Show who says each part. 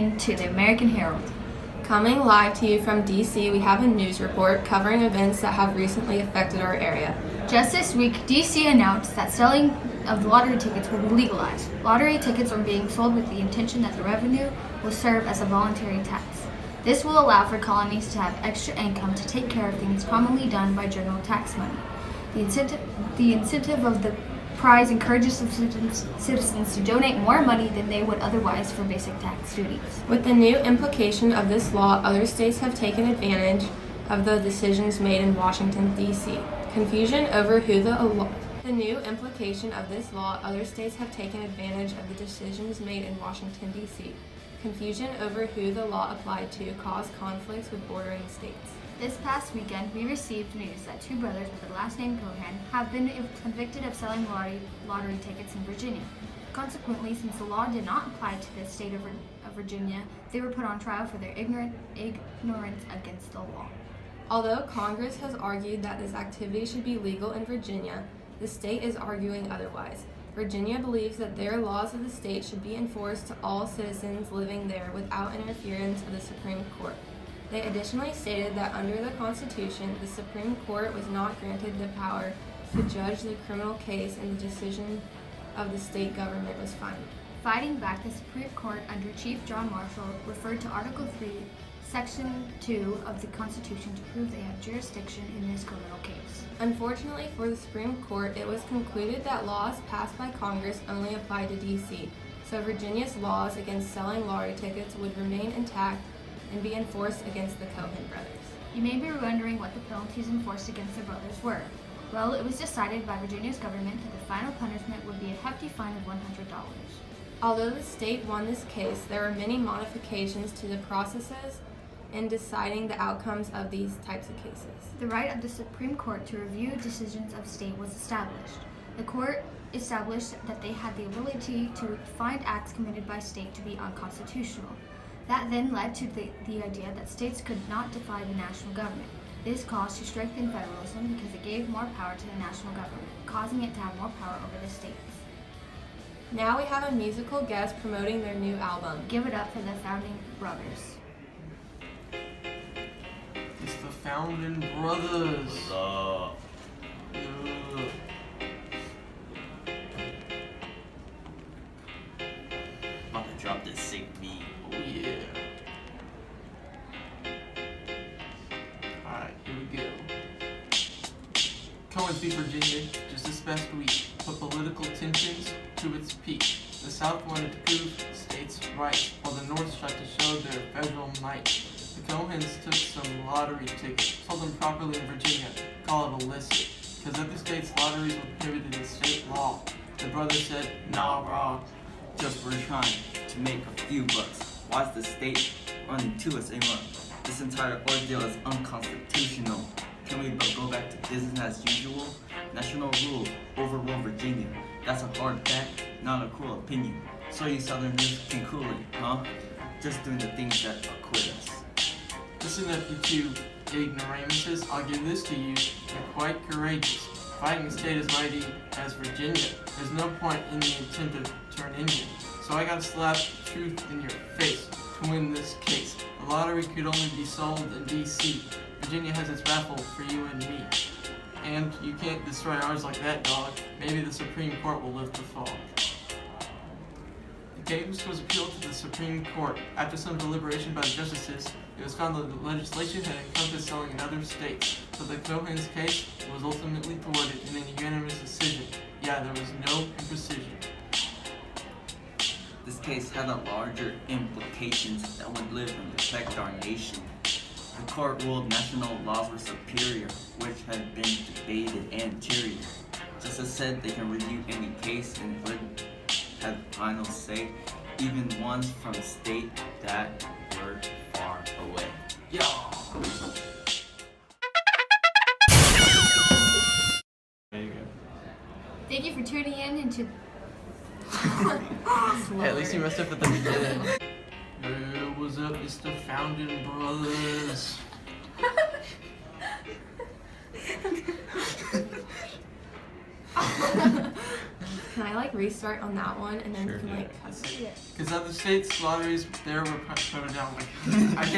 Speaker 1: in to the American Herald.
Speaker 2: Coming live to you from D.C., we have a news report covering events that have recently affected our area.
Speaker 1: Just this week, D.C. announced that selling of lottery tickets will be legalized. Lottery tickets are being sold with the intention that the revenue will serve as a voluntary tax. This will allow for colonies to have extra income to take care of things commonly done by general tax money. The incentive of the prize encourages citizens to donate more money than they would otherwise for basic tax duties.
Speaker 2: With the new implication of this law, other states have taken advantage of the decisions made in Washington, D.C. Confusion over who the new implication of this law, other states have taken advantage of the decisions made in Washington, D.C. Confusion over who the law applied to caused conflicts with bordering states.
Speaker 1: This past weekend, we received news that two brothers with the last name Cohen have been convicted of selling lottery tickets in Virginia. Consequently, since the law did not apply to the state of Virginia, they were put on trial for their ignorance against the law.
Speaker 2: Although Congress has argued that this activity should be legal in Virginia, the state is arguing otherwise. Virginia believes that their laws of the state should be enforced to all citizens living there without interference of the Supreme Court. They additionally stated that under the Constitution, the Supreme Court was not granted the power to judge the criminal case, and the decision of the state government was final.
Speaker 1: Fighting back, the Supreme Court under Chief John Marshall referred to Article 3, Section 2 of the Constitution to prove they have jurisdiction in this criminal case.
Speaker 2: Unfortunately for the Supreme Court, it was concluded that laws passed by Congress only applied to D.C., so Virginia's laws against selling lottery tickets would remain intact and be enforced against the Cohen brothers.
Speaker 1: You may be wondering what the penalties enforced against the brothers were. Well, it was decided by Virginia's government that the final punishment would be a hefty fine of $100.
Speaker 2: Although the state won this case, there were many modifications to the processes in deciding the outcomes of these types of cases.
Speaker 1: The right of the Supreme Court to review decisions of state was established. The court established that they had the ability to find acts committed by state to be unconstitutional. That then led to the idea that states could not defy the national government. This caused to strengthen federalism because it gave more power to the national government, causing it to have more power over the states.
Speaker 2: Now we have a musical guest promoting their new album.
Speaker 1: Give it up for the Founding Brothers.
Speaker 3: It's the Founding Brothers.
Speaker 4: About to drop this sick beat.
Speaker 3: Oh yeah. Alright, here we go. Cohen v. Virginia, just this past week, put political tensions to its peak. The South wanted to prove the state's rights, while the North tried to show their federal might. The Cohens took some lottery tickets, sold them properly in Virginia, call it illicit, because other states' lotteries were prohibited in state law. The brothers said, nah, bro.
Speaker 4: Just we're trying to make a few bucks. Why is the state running to us anymore? This entire ordeal is unconstitutional. Can we go back to business as usual? National rule overrule Virginia. That's a hard fact, not a cruel opinion. So you Southerners can cool it, huh? Just doing the things that acquit us.
Speaker 3: Listen up, you two ignoramuses. I'll give this to you. You're quite courageous. Fighting a state as mighty as Virginia. There's no point in the intent to turn Indian. So I gotta slap the truth in your face to win this case. The lottery could only be sold in D.C. Virginia has its raffle for you and me. And you can't destroy ours like that, dog. Maybe the Supreme Court will lift the fog. The case was appealed to the Supreme Court. After some deliberation by the justices, it was found that the legislation had encompassed selling in other states, so the Cohen's case was ultimately thwarted in a unanimous decision. Yeah, there was no imprecision.
Speaker 4: This case had a larger implications that would live and affect our nation. The court ruled national laws were superior, which had been debated anterior. Justice said they can review any case and would have final say, even ones from a state that were far away.
Speaker 3: Yeah. There you go.
Speaker 1: Thank you for tuning in into
Speaker 3: Hey, at least you messed up at the beginning. Hey, what's up? It's the Founding Brothers.
Speaker 2: Can I restart on that one and then
Speaker 5: Sure,
Speaker 2: you can
Speaker 5: yeah.
Speaker 2: cut it?
Speaker 3: Because other states' lotteries there were put down. I can't